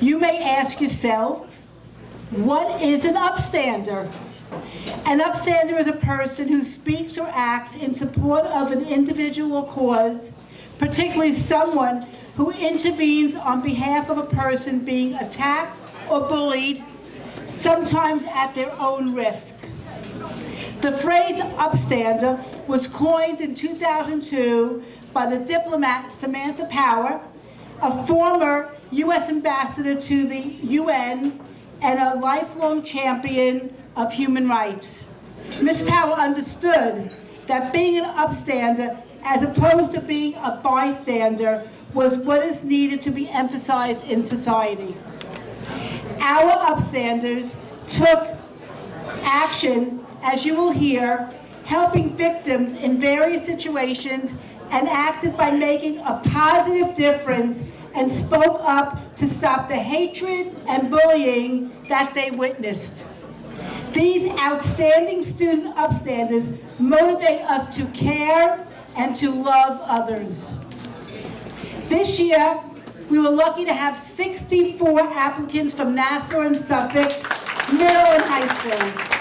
You may ask yourself, what is an upstander? An upstander is a person who speaks or acts in support of an individual cause, particularly someone who intervenes on behalf of a person being attacked or bullied, sometimes at their own risk. The phrase upstander was coined in 2002 by the diplomat Samantha Power, a former U.S. ambassador to the UN and a lifelong champion of human rights. Ms. Power understood that being an upstander, as opposed to being a bystander, was what is needed to be emphasized in society. Our upstanders took action, as you will hear, helping victims in various situations, and acted by making a positive difference and spoke up to stop the hatred and bullying that they witnessed. These outstanding student upstanders motivate us to care and to love others. This year, we were lucky to have 64 applicants from Nassau and Suffolk middle and high schools,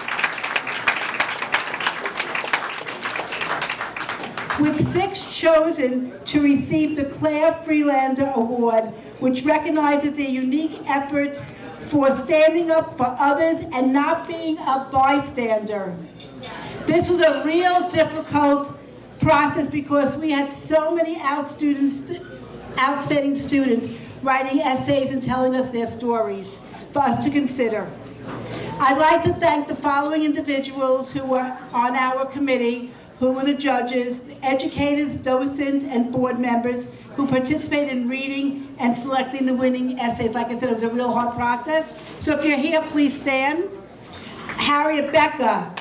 with 6 chosen to receive the Claire Friedlander Award, which recognizes their unique efforts for standing up for others and not being a bystander. This was a real difficult process because we had so many outstanding students writing essays and telling us their stories for us to consider. I'd like to thank the following individuals who were on our committee, who were the judges, the educators, docents, and board members who participated in reading and selecting the winning essays. Like I said, it was a real hard process. So if you're here, please stand. Harriet Becker,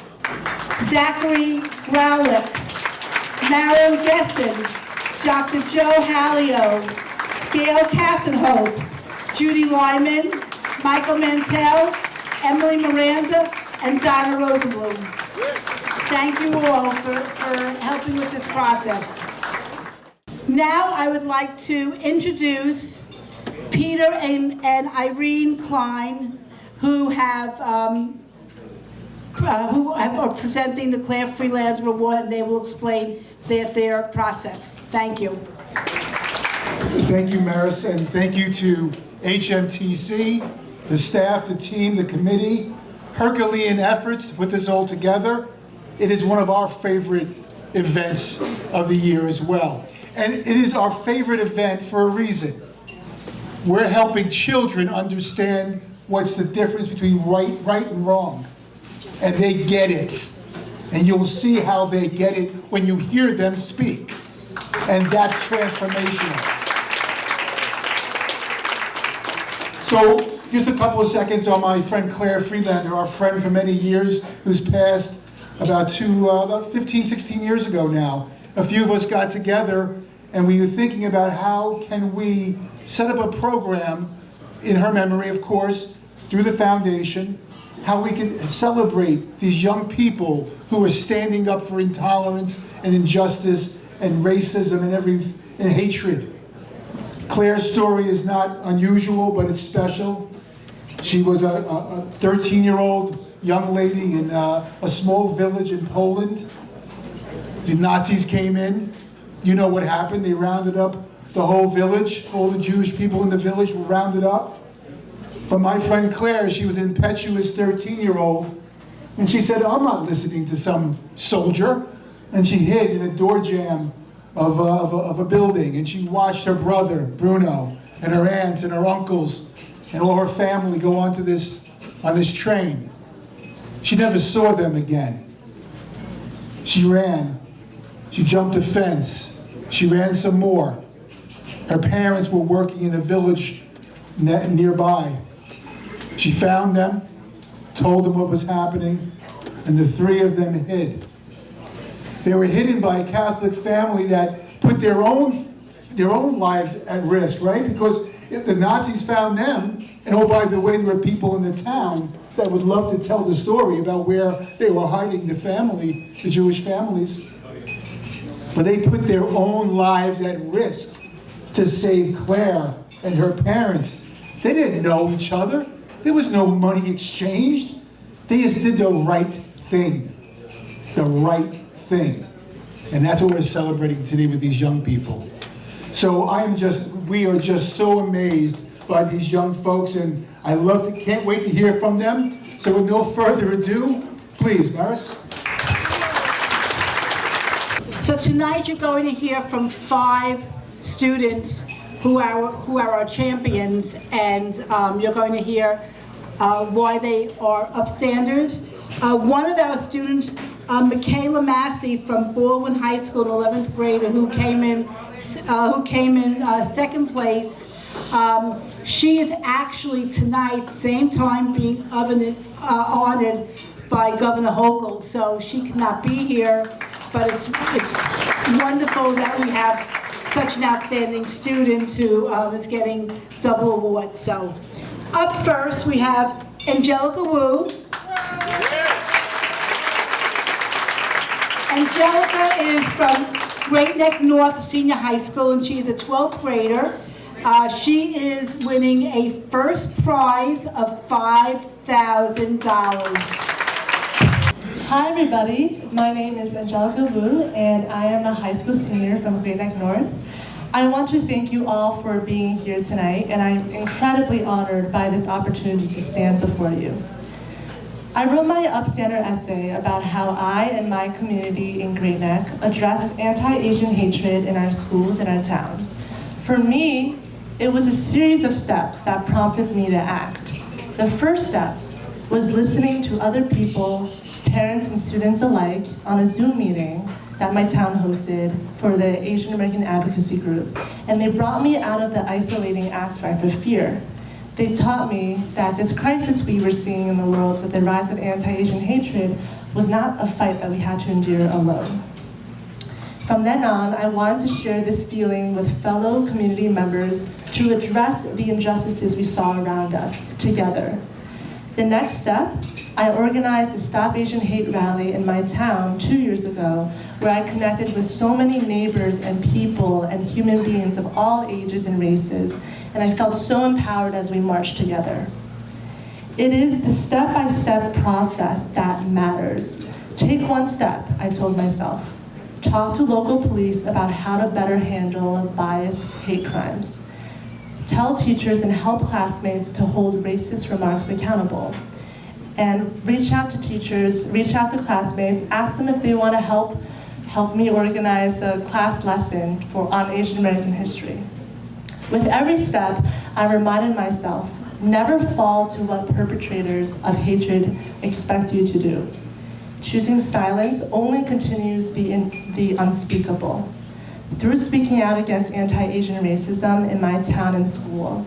Zachary Rowlick, Marion Gesson, Dr. Joe Hallio, Gail Kassenholtz, Judy Lyman, Michael Mantell, Emily Miranda, and Donna Rosenblum. Thank you all for helping with this process. Now I would like to introduce Peter and Irene Klein, who are presenting the Claire Friedlander Award, and they will explain their process. Thank you. Thank you, Maris, and thank you to HMTC, the staff, the team, the committee, Herculean efforts to put this all together. It is one of our favorite events of the year as well. And it is our favorite event for a reason. We're helping children understand what's the difference between right and wrong. And they get it. And you'll see how they get it when you hear them speak. And that's transformational. So just a couple of seconds on my friend Claire Friedlander, our friend for many years, who's passed about 15, 16 years ago now. A few of us got together and we were thinking about how can we set up a program, in her memory of course, through the foundation, how we can celebrate these young people who are standing up for intolerance and injustice and racism and hatred. Claire's story is not unusual, but it's special. She was a 13-year-old young lady in a small village in Poland. The Nazis came in. You know what happened. They rounded up the whole village. All the Jewish people in the village were rounded up. But my friend Claire, she was an impetuous 13-year-old, and she said, I'm not listening to some soldier. And she hid in a door jamb of a building, and she watched her brother, Bruno, and her aunts and her uncles, and all her family go on this train. She never saw them again. She ran. She jumped a fence. She ran some more. Her parents were working in a village nearby. She found them, told them what was happening, and the 3 of them hid. They were hidden by a Catholic family that put their own lives at risk, right? Because if the Nazis found them, and oh, by the way, there were people in the town that would love to tell the story about where they were hiding the Jewish families. But they put their own lives at risk to save Claire and her parents. They didn't know each other. There was no money exchanged. They just did the right thing. The right thing. And that's what we're celebrating today with these young people. So we are just so amazed by these young folks, and can't wait to hear from them. So with no further ado, please, Maris. So tonight you're going to hear from 5 students who are our champions, and you're going to hear why they are upstanders. One of our students, Michaela Massey from Baldwin High School, an 11th grader who came in second place. She is actually tonight, same time, being honored by Governor Hochul, so she cannot be here, but it's wonderful that we have such an outstanding student who is getting double awards. So, up first we have Angelica Wu. Angelica is from Great Neck North Senior High School, and she is a 12th grader. She is winning a first prize of $5,000. Hi everybody, my name is Angelica Wu, and I am a high school senior from Great Neck North. I want to thank you all for being here tonight, and I'm incredibly honored by this opportunity to stand before you. I wrote my Upstander essay about how I and my community in Great Neck addressed anti-Asian hatred in our schools and our town. For me, it was a series of steps that prompted me to act. The first step was listening to other people, parents and students alike, on a Zoom meeting that my town hosted for the Asian American Advocacy Group. And they brought me out of the isolating aspect of fear. They taught me that this crisis we were seeing in the world with the rise of anti-Asian hatred was not a fight that we had to endure alone. From then on, I wanted to share this feeling with fellow community members to address the injustices we saw around us together. The next step, I organized a Stop Asian Hate rally in my town 2 years ago, where I connected with so many neighbors and people and human beings of all ages and races, and I felt so empowered as we marched together. It is the step-by-step process that matters. Take one step, I told myself. Talk to local police about how to better handle bias hate crimes. Tell teachers and help classmates to hold racist remarks accountable. And reach out to teachers, reach out to classmates, ask them if they want to help me organize a class lesson on Asian American history. With every step, I reminded myself, never fall to what perpetrators of hatred expect you to do. Choosing silence only continues the unspeakable. Through speaking out against anti-Asian racism in my town and school,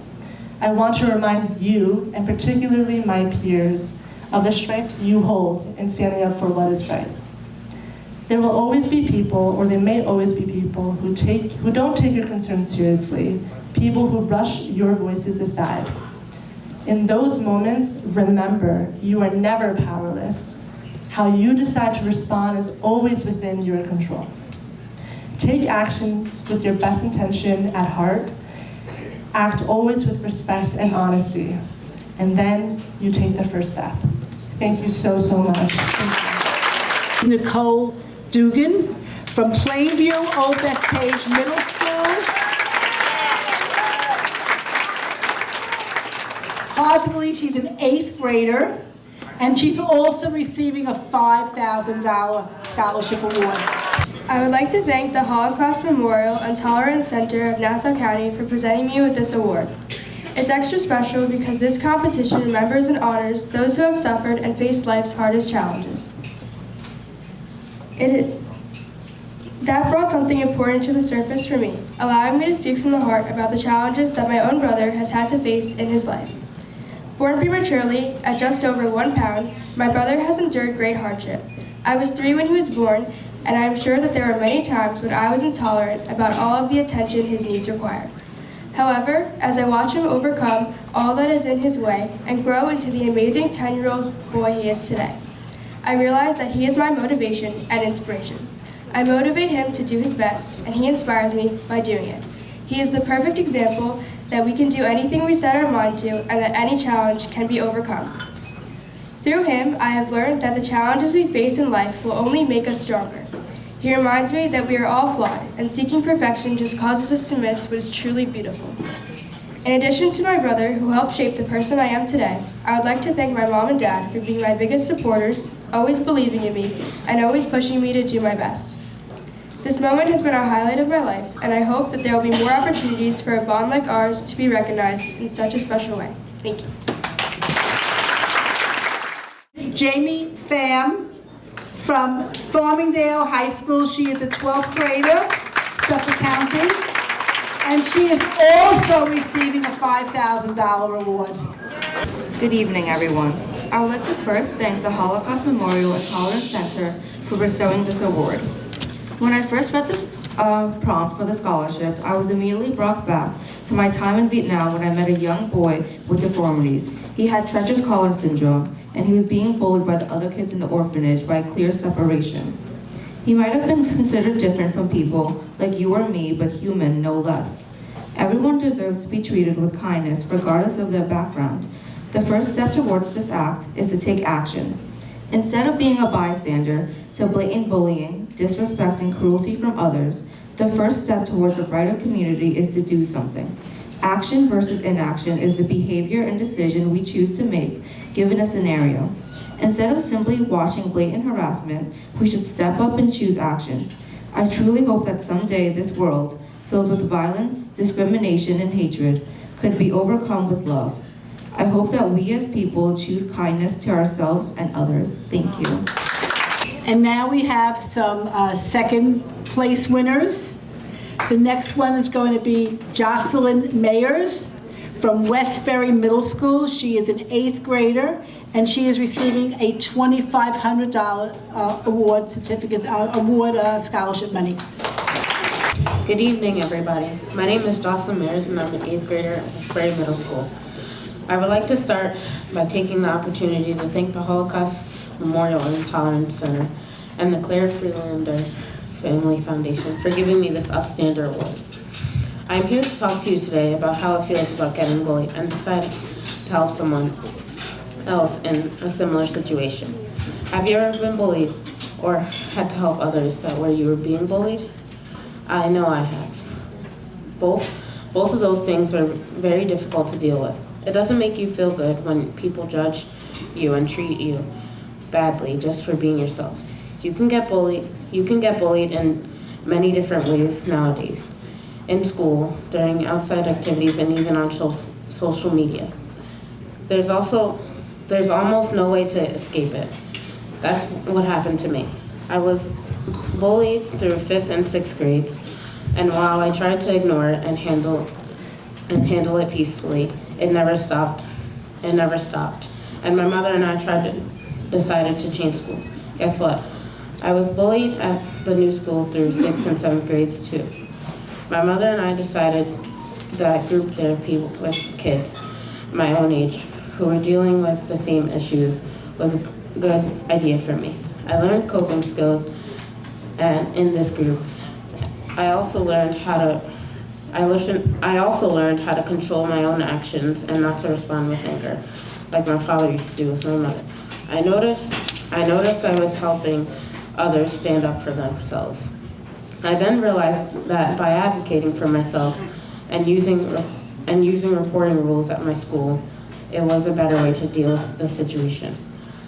I want to remind you, and particularly my peers, of the strength you hold in standing up for what is right. There will always be people, or there may always be people, who don't take your concerns seriously, people who brush your voices aside. In those moments, remember, you are never powerless. How you decide to respond is always within your control. Take actions with your best intention at heart. Act always with respect and honesty. And then you take the first step. Thank you so, so much. Nicole Dugan from Plainview Old Bethpage Middle School. Hard to believe she's an 8th grader, and she's also receiving a $5,000 scholarship award. I would like to thank the Holocaust Memorial and Tolerance Center of Nassau County for presenting me with this award. It's extra special because this competition remembers and honors those who have suffered and faced life's hardest challenges. That brought something important to the surface for me, allowing me to speak from the heart about the challenges that my own brother has had to face in his life. Born prematurely, at just over 1 pound, my brother has endured great hardship. I was 3 when he was born, and I am sure that there were many times when I was intolerant about all of the attention his needs required. However, as I watch him overcome all that is in his way and grow into the amazing 10-year-old boy he is today, I realize that he is my motivation and inspiration. I motivate him to do his best, and he inspires me by doing it. He is the perfect example that we can do anything we set our mind to, and that any challenge can be overcome. Through him, I have learned that the challenges we face in life will only make us stronger. He reminds me that we are all flawed, and seeking perfection just causes us to miss what is truly beautiful. In addition to my brother, who helped shape the person I am today, I would like to thank my mom and dad for being my biggest supporters, always believing in me, and always pushing me to do my best. This moment has been a highlight of my life, and I hope that there will be more opportunities for a bond like ours to be recognized in such a special way. Thank you. Jamie Pham from Farmingdale High School. She is a 12th grader, Suffolk County, and she is also receiving a $5,000 award. Good evening, everyone. I would like to first thank the Holocaust Memorial and Tolerance Center for bestowing this award. When I first read this prompt for the scholarship, I was immediately brought back to my time in Vietnam when I met a young boy with deformities. He had Treacher's collar syndrome, and he was being bullied by the other kids in the orphanage by a clear separation. He might have been considered different from people like you or me, but human no less. Everyone deserves to be treated with kindness regardless of their background. The first step towards this act is to take action. Instead of being a bystander to blatant bullying, disrespect, and cruelty from others, the first step towards a brighter community is to do something. Action versus inaction is the behavior and decision we choose to make given a scenario. Instead of simply watching blatant harassment, we should step up and choose action. I truly hope that someday this world, filled with violence, discrimination, and hatred, could be overcome with love. I hope that we as people choose kindness to ourselves and others. Thank you. And now we have some second place winners. The next one is going to be Jocelyn Mayer from Westbury Middle School. She is an 8th grader, and she is receiving a $2,500 award scholarship money. Good evening, everybody. My name is Jocelyn Mayer, and I'm an 8th grader at Westbury Middle School. I would like to start by taking the opportunity to thank the Holocaust Memorial and Tolerance Center and the Claire Friedlander Family Foundation for giving me this Upstander award. I'm here to talk to you today about how it feels about getting bullied and deciding to help someone else in a similar situation. Have you ever been bullied or had to help others where you were being bullied? I know I have. Both of those things were very difficult to deal with. It doesn't make you feel good when people judge you and treat you badly just for being yourself. You can get bullied in many different ways nowadays. In school, during outside activities, and even on social media. There's almost no way to escape it. That's what happened to me. I was bullied through 5th and 6th grades, and while I tried to ignore it and handle it peacefully, it never stopped. And my mother and I decided to change schools. Guess what? I was bullied at the new school through 6th and 7th grades too. My mother and I decided that group therapy with kids my own age who were dealing with the same issues was a good idea for me. I learned coping skills and in this group. I also learned how to control my own actions and not to respond with anger, like my father used to do with my mother. I noticed I was helping others stand up for themselves. I then realized that by advocating for myself and using reporting rules at my school, it was a better way to deal with the situation.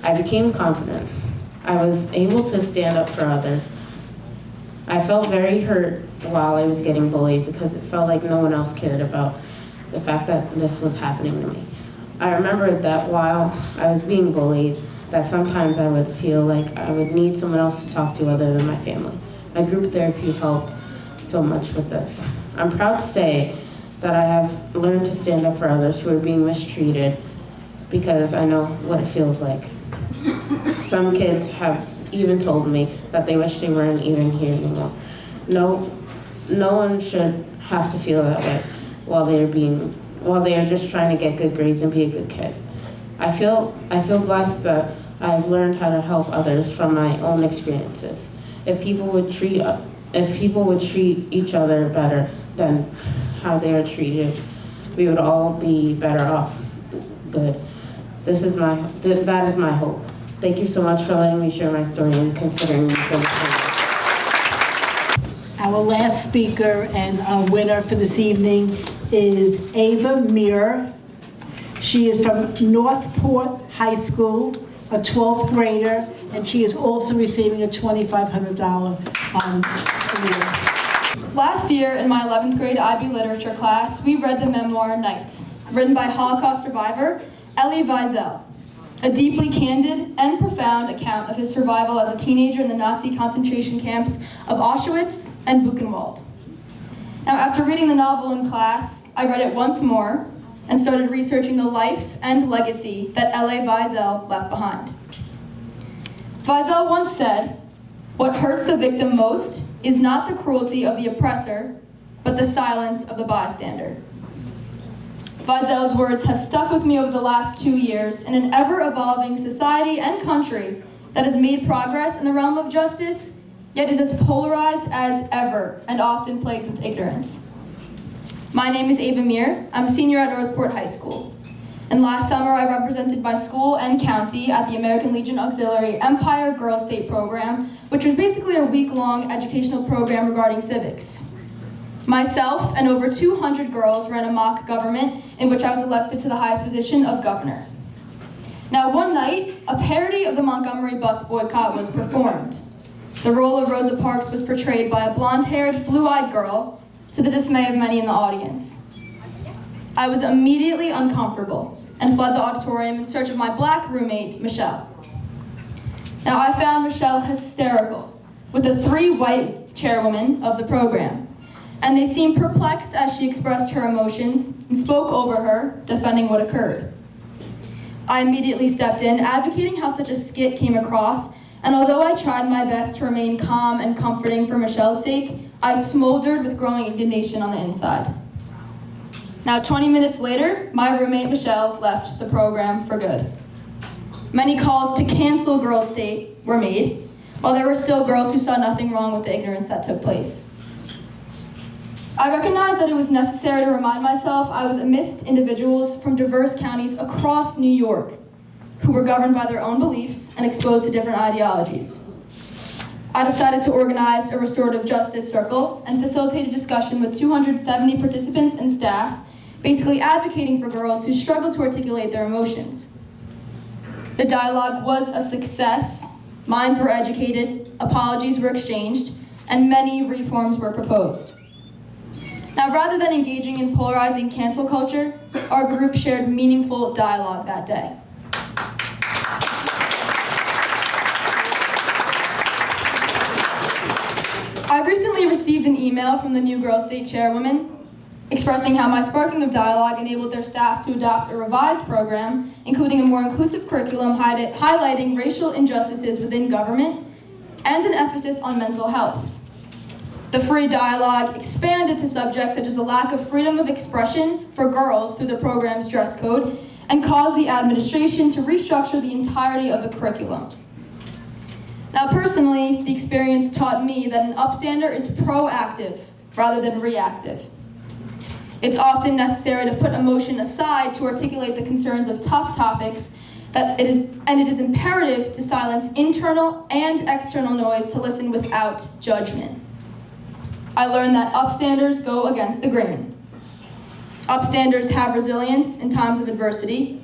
I became confident. I was able to stand up for others. I felt very hurt while I was getting bullied because it felt like no one else cared about the fact that this was happening to me. I remembered that while I was being bullied, that sometimes I would feel like I would need someone else to talk to other than my family. My group therapy helped so much with this. I'm proud to say that I have learned to stand up for others who are being mistreated because I know what it feels like. Some kids have even told me that they wish they weren't even here anymore. No one should have to feel that way while they are just trying to get good grades and be a good kid. I feel blessed that I've learned how to help others from my own experiences. If people would treat each other better than how they are treated we would all be better off. Good. That is my hope. Thank you so much for letting me share my story and considering me for this. Our last speaker and our winner for this evening is Ava Muir. She is from Northport High School, a 12th grader, and she is also receiving a $2,500 award. Last year, in my 11th grade IB literature class, we read the memoir Night, written by Holocaust survivor Elie Wiesel, a deeply candid and profound account of his survival as a teenager in the Nazi concentration camps of Auschwitz and Buchenwald. Now, after reading the novel in class, I read it once more and started researching the life and legacy that Elie Wiesel left behind. Wiesel once said, "What hurts the victim most is not the cruelty of the oppressor, but the silence of the bystander." Wiesel's words have stuck with me over the last 2 years in an ever-evolving society and country that has made progress in the realm of justice, yet is as polarized as ever and often plagued with ignorance. My name is Ava Muir. I'm a senior at Northport High School. And last summer, I represented my school and county at the American Legion Auxiliary Empire Girls State Program, which was basically a week-long educational program regarding civics. Myself and over 200 girls ran a mock government in which I was elected to the highest position of governor. Now, one night, a parody of the Montgomery bus boycott was performed. The role of Rosa Parks was portrayed by a blonde-haired, blue-eyed girl, to the dismay of many in the audience. I was immediately uncomfortable and fled the auditorium in search of my black roommate, Michelle. Now, I found Michelle hysterical with the 3 white chairwomen of the program, and they seemed perplexed as she expressed her emotions and spoke over her, defending what occurred. I immediately stepped in, advocating how such a skit came across, and although I tried my best to remain calm and comforting for Michelle's sake, I smoldered with growing indignation on the inside. Now, 20 minutes later, my roommate Michelle left the program for good. Many calls to cancel Girls State were made, while there were still girls who saw nothing wrong with the ignorance that took place. I recognized that it was necessary to remind myself I was amidst individuals from diverse counties across New York who were governed by their own beliefs and exposed to different ideologies. I decided to organize a restorative justice circle and facilitate a discussion with 270 participants and staff, basically advocating for girls who struggle to articulate their emotions. The dialogue was a success, minds were educated, apologies were exchanged, and many reforms were proposed. Now, rather than engaging in polarizing cancel culture, our group shared meaningful dialogue that day. I recently received an email from the new Girls State chairwoman expressing how my sparking of dialogue enabled their staff to adopt a revised program, including a more inclusive curriculum highlighting racial injustices within government and an emphasis on mental health. The free dialogue expanded to subjects such as the lack of freedom of expression for girls through the program's dress code and caused the administration to restructure the entirety of the curriculum. Now, personally, the experience taught me that an upstander is proactive rather than reactive. It's often necessary to put emotion aside to articulate the concerns of tough topics, and it is imperative to silence internal and external noise to listen without judgment. I learned that upstanders go against the grain. Upstanders have resilience in times of adversity.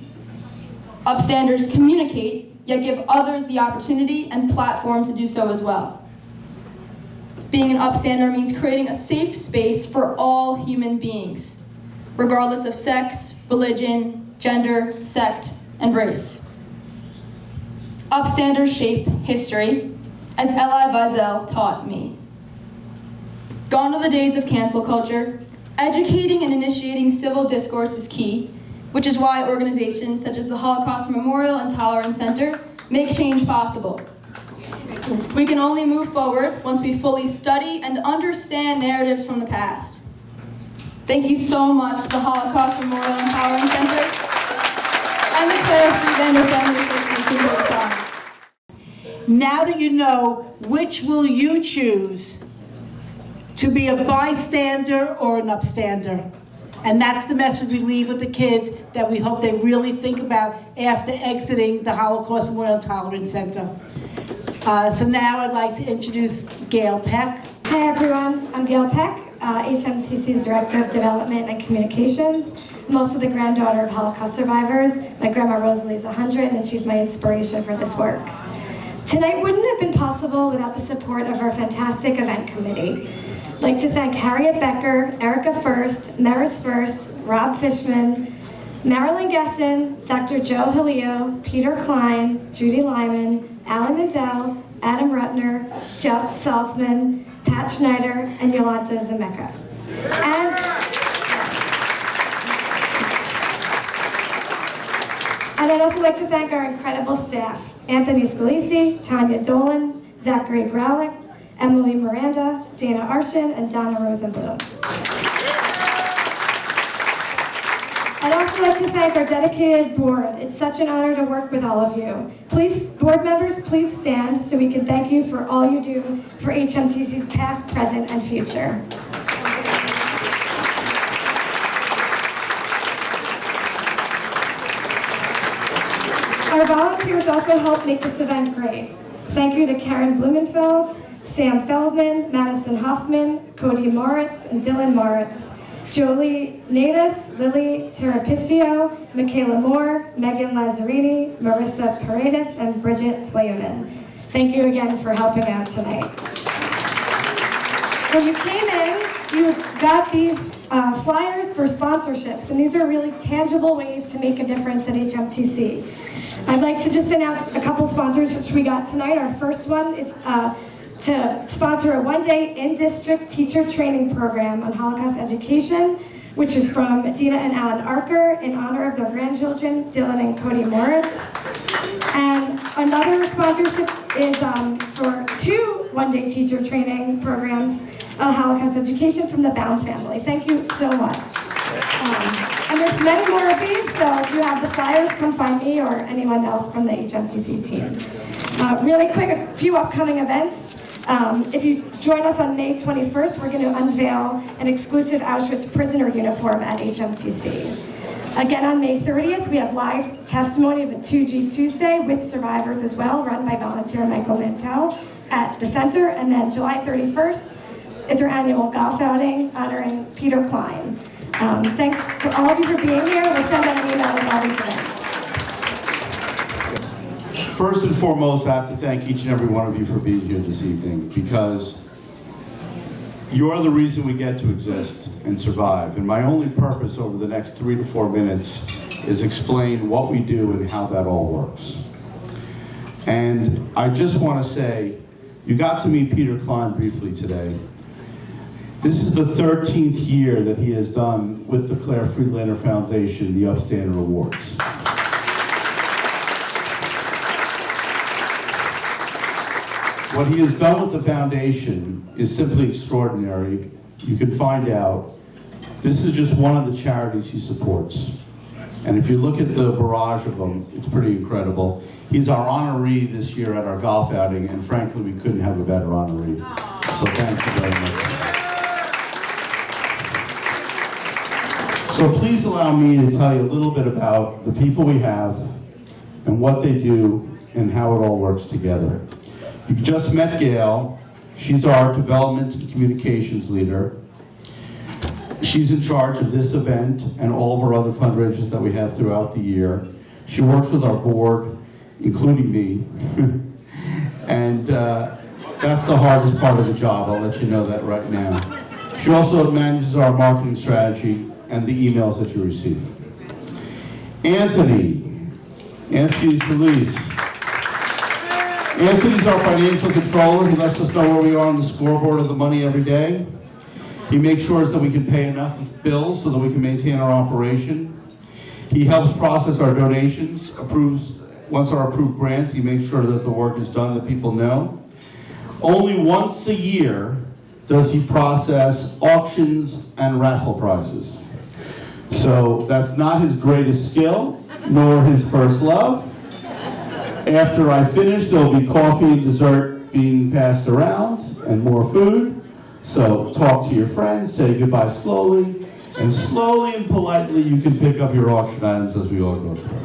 Upstanders communicate, yet give others the opportunity and platform to do so as well. Being an upstander means creating a safe space for all human beings, regardless of sex, religion, gender, sect, and race. Upstanders shape history, as Elie Wiesel taught me. Gone are the days of cancel culture. Educating and initiating civil discourse is key, which is why organizations such as the Holocaust Memorial and Tolerance Center make change possible. We can only move forward once we fully study and understand narratives from the past. Thank you so much to the Holocaust Memorial and Tolerance Center and the Friedlander Family Association for this honor. Now that you know, which will you choose? To be a bystander or an upstander? And that's the message we leave with the kids that we hope they really think about after exiting the Holocaust Memorial Tolerance Center. So now I'd like to introduce Gail Peck. Hi everyone, I'm Gail Peck, HMTC's Director of Development and Communications. I'm also the granddaughter of Holocaust survivors. My grandma Rosalie's 100 and she's my inspiration for this work. Tonight wouldn't have been possible without the support of our fantastic event committee. I'd like to thank Harriet Becker, Erica First, Maris First, Rob Fishman, Marilyn Gesson, Dr. Joe Halio, Peter Klein, Judy Lyman, Alan Mandel, Adam Rutner, Jeff Salzman, Pat Schneider, and Yolanta Zemeka. And I'd also like to thank our incredible staff, Anthony Scalisi, Tanya Dolan, Zachary Graulick, Emily Miranda, Dana Arshin, and Donna Rosenblum. I'd also like to thank our dedicated board. It's such an honor to work with all of you. Please, board members, please stand so we can thank you for all you do for HMTC's past, present, and future. Our volunteers also help make this event great. Thank you to Karen Blumenfeld, Sam Feldman, Madison Hoffman, Cody Moritz, and Dylan Moritz, Jolie Natus, Lily Terapicio, Michaela Moore, Megan Lazzarini, Marissa Paredes, and Bridget Slayman. Thank you again for helping out tonight. When you came in, you got these flyers for sponsorships, and these are really tangible ways to make a difference at HMTC. I'd like to just announce a couple sponsors which we got tonight. Our first one is to sponsor a one-day in-district teacher training program on Holocaust education, which is from Dina and Alan Arker in honor of their grandchildren, Dylan and Cody Moritz. And another sponsorship is for 2 one-day teacher training programs on Holocaust education from the Pham family. Thank you so much. And there's many more of these, so if you have the flyers, come find me or anyone else from the HMTC team. Really quick, a few upcoming events. If you join us on May 21st, we're going to unveil an exclusive Auschwitz prisoner uniform at HMTC. Again, on May 30th, we have live testimony of a 2G Tuesday with survivors as well, run by volunteer Michael Mantel at the center. And then July 31st is our annual golf outing honoring Peter Klein. Thanks for all of you for being here. We'll send out an email with all these events. First and foremost, I have to thank each and every one of you for being here this evening, because you're the reason we get to exist and survive. And my only purpose over the next 3 to 4 minutes is explain what we do and how that all works. And I just want to say, you got to meet Peter Klein briefly today. This is the 13th year that he has done with the Claire Friedlander Foundation the Upstander Awards. What he has done with the foundation is simply extraordinary. You can find out. This is just one of the charities he supports. And if you look at the barrage of them, it's pretty incredible. He's our honoree this year at our golf outing, and frankly, we couldn't have a better honoree. So thank you very much. So please allow me to tell you a little bit about the people we have and what they do and how it all works together. You just met Gail. She's our development and communications leader. She's in charge of this event and all of our other fundraisers that we have throughout the year. She works with our board, including me. And that's the hardest part of the job. I'll let you know that right now. She also manages our marketing strategy and the emails that you receive. Anthony Solis. Anthony's our financial controller. He lets us know where we are on the scoreboard of the money every day. He makes sure that we can pay enough bills so that we can maintain our operation. He helps process our donations, once our approved grants, he makes sure that the work is done, that people know. Only once a year does he process auctions and raffle prizes. So that's not his greatest skill, nor his first love. After I finish, there'll be coffee and dessert being passed around and more food. So talk to your friends, say goodbye slowly, And slowly and politely, you can pick up your auction items as we all go through.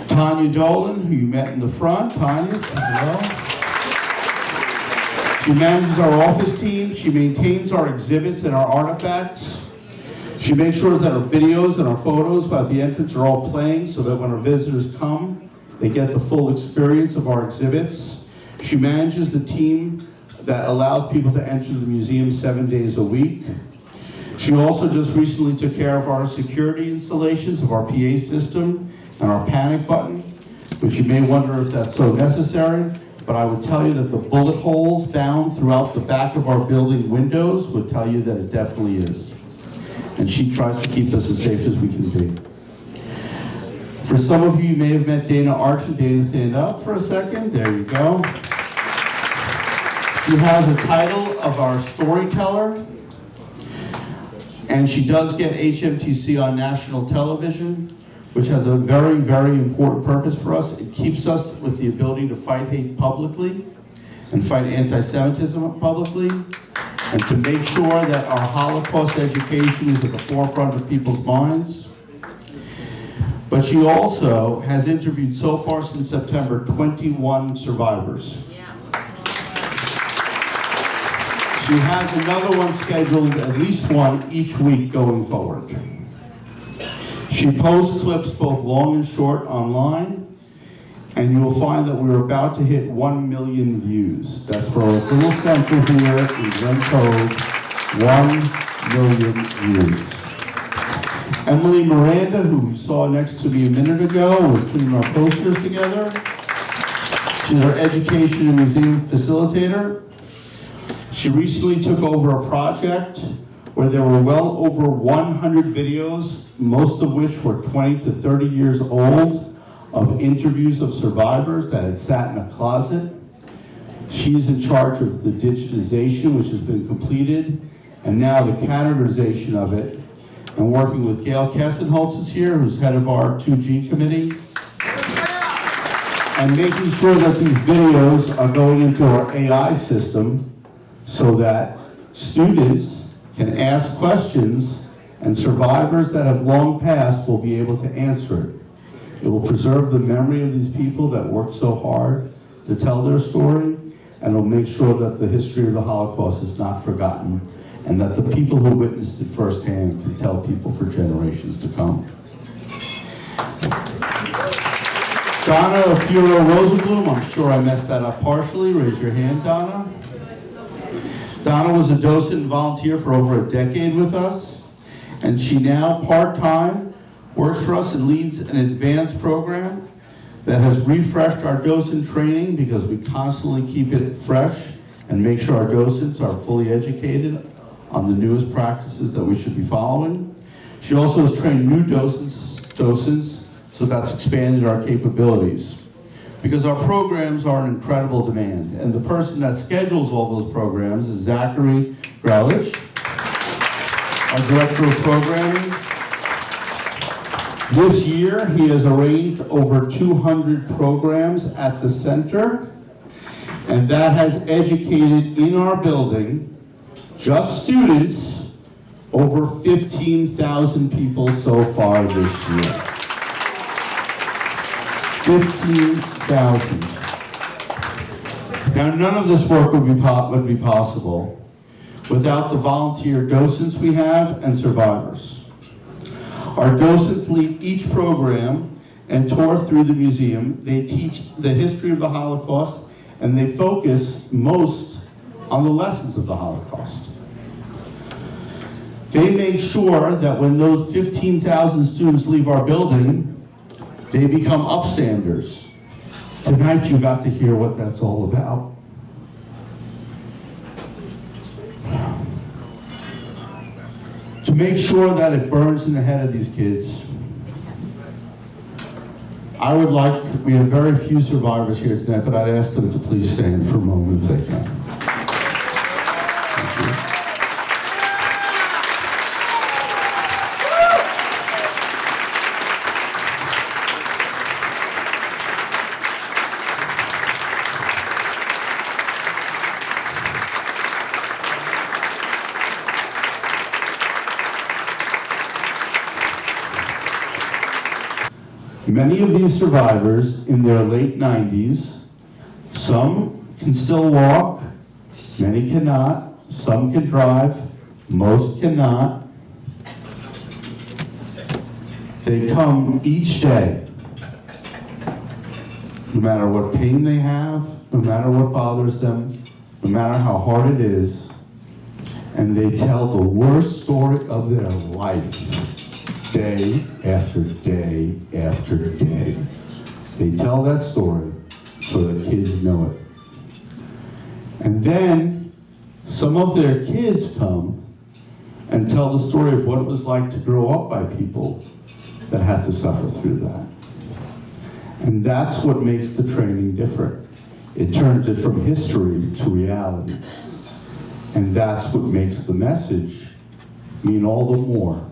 Tanya Dolan, who you met in the front. Tanya, hello. She manages our office team. She maintains our exhibits and our artifacts. She makes sure that our videos and our photos about the entrance are all playing so that when our visitors come, they get the full experience of our exhibits. She manages the team that allows people to enter the museum 7 days a week. She also just recently took care of our security installations of our PA system and our panic button, which you may wonder if that's so necessary, but I would tell you that the bullet holes found throughout the back of our building windows would tell you that it definitely is. And she tries to keep us as safe as we can be. For some of you may have met Dana Archer. Dana, stand up for a second. There you go. She has the title of our storyteller, and she does get HMTC on national television, which has a very, very important purpose for us. It keeps us with the ability to fight hate publicly and fight anti-Semitism publicly, and to make sure that our Holocaust education is at the forefront of people's minds. But she also has interviewed so far since September 21 survivors. She has another one scheduled, at least one each week going forward. She posts clips both long and short online, and you will find that we're about to hit 1 million views. That's for our little center here in Glen Cove, 1 million views. Emily Miranda, who you saw next to me a minute ago, was putting our posters together. She's our education and museum facilitator. She recently took over a project where there were well over 100 videos, most of which were 20 to 30 years old, of interviews of survivors that had sat in a closet. She's in charge of the digitization, which has been completed, and now the categorization of it, and working with Gail Kessenholz is here, who's head of our 2G committee, and making sure that these videos are going into our AI system so that students can ask questions and survivors that have long passed will be able to answer it. It will preserve the memory of these people that worked so hard to tell their story, and it will make sure that the history of the Holocaust is not forgotten, and that the people who witnessed it firsthand can tell people for generations to come. Donna Furo Rosenblum, I'm sure I messed that up partially. Raise your hand, Donna. Donna was a docent and volunteer for over a decade with us, and she now, part-time, works for us and leads an advanced program that has refreshed our docent training because we constantly keep it fresh and make sure our docents are fully educated on the newest practices that we should be following. She also has trained new docents, so that's expanded our capabilities. Because our programs are in incredible demand, and the person that schedules all those programs is Zachary Graulich, our Director of Programming. This year, he has arranged over 200 programs at the center, and that has educated in our building, just students, over 15,000 people so far this year. 15,000. Now, none of this work would be possible without the volunteer docents we have and survivors. Our docents lead each program and tour through the museum. They teach the history of the Holocaust, and they focus most on the lessons of the Holocaust. They make sure that when those 15,000 students leave our building, they become upstanders. Tonight you got to hear what that's all about. To make sure that it burns in the head of these kids, we have very few survivors here tonight, but I'd ask them to please stand for a moment if they can. Thank you. Many of these survivors in their late 90s, some can still walk, many cannot, some can drive, most cannot. They come each day, no matter what pain they have, no matter what bothers them, no matter how hard it is, and they tell the worst story of their life, day after day after day. They tell that story so the kids know it. And then some of their kids come and tell the story of what it was like to grow up by people that had to suffer through that. And that's what makes the training different. It turns it from history to reality. And that's what makes the message mean all the more.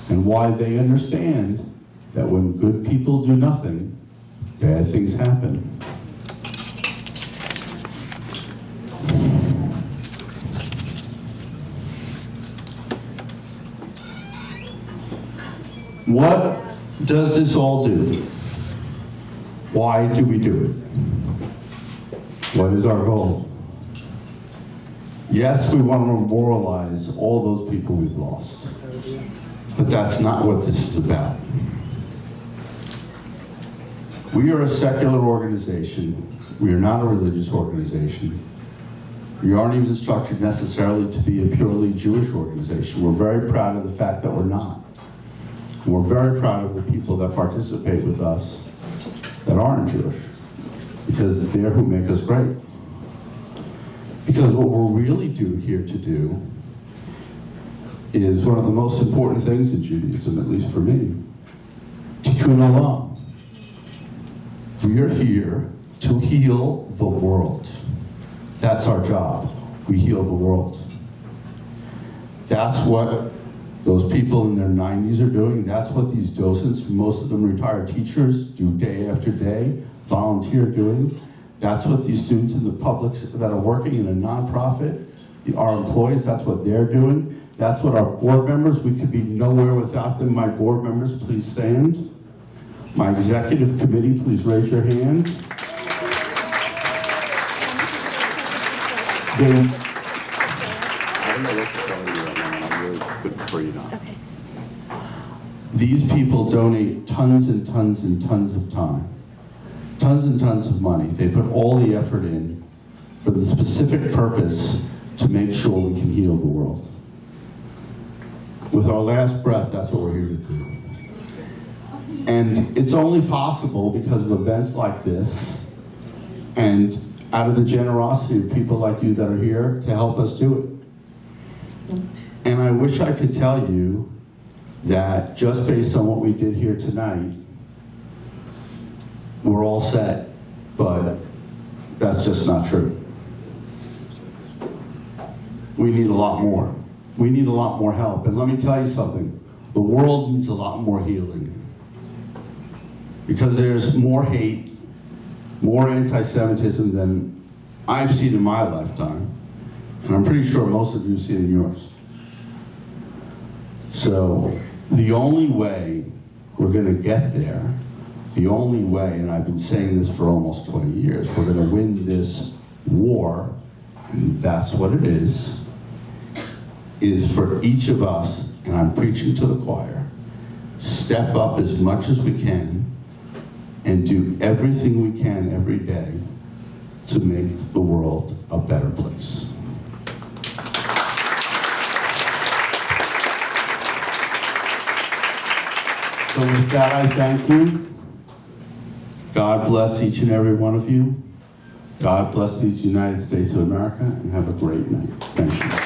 And why they understand that when good people do nothing, bad things happen. What does this all do? Why do we do it? What is our goal? Yes, we want to memorialize all those people we've lost. But that's not what this is about. We are a secular organization. We are not a religious organization. We aren't even structured necessarily to be a purely Jewish organization. We're very proud of the fact that we're not. We're very proud of the people that participate with us that aren't Jewish, because they're who make us great. Because what we're really here to do is one of the most important things in Judaism, at least for me, tikkun olam. We are here to heal the world. That's our job. We heal the world. That's what those people in their 90s are doing. That's what these docents, most of them retired teachers, do day after day, volunteer doing. That's what these students in the public that are working in a nonprofit, our employees, that's what they're doing. That's what our board members, we could be nowhere without them. My board members, please stand. My executive committee, please raise your hand. These people donate tons and tons and tons of time, tons and tons of money. They put all the effort in for the specific purpose to make sure we can heal the world. With our last breath, that's what we're here to do. And it's only possible because of events like this and out of the generosity of people like you that are here to help us do it. And I wish I could tell you that just based on what we did here tonight, we're all set, but that's just not true. We need a lot more. We need a lot more help. And let me tell you something, the world needs a lot more healing. Because there's more hate, more anti-Semitism than I've seen in my lifetime. And I'm pretty sure most of you have seen in yours. So the only way we're going to get there, the only way, and I've been saying this for almost 20 years, we're going to win this war, and that's what it is for each of us, and I'm preaching to the choir, step up as much as we can and do everything we can every day to make the world a better place. So with that, I thank you. God bless each and every one of you. God bless these United States of America, and have a great night. Thank you.